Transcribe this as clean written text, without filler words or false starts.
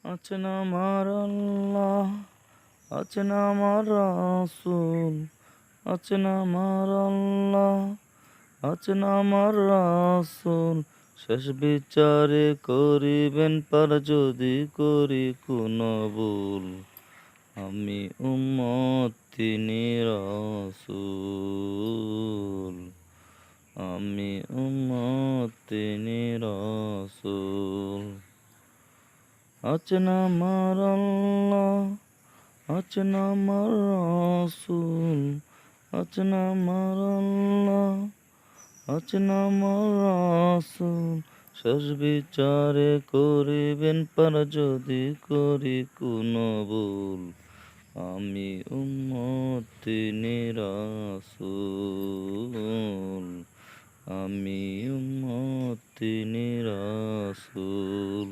আছেন আমার আল্লাহ, আছেন আমার রাসূল, আছেন আমার আল্লাহ, আছেন আমার রাসূল। শেষ বিচারে করিবেন পার যদি করি কোনো ভুল। আমি উম্মত তিনি রাসূল, আমি উম্মত তিনি রাসূল। আছেন আমার আল্লাহ, আছেন আমার রাসূল, আছেন আমার আল্লাহ, আছেন আমার রাসূল। শেষ বিচারে করিবেন পার যদি করি কোনো ভুল। আমি উম্মত তিনি রাসূল, আমি উম্মত তিনি রাসূল।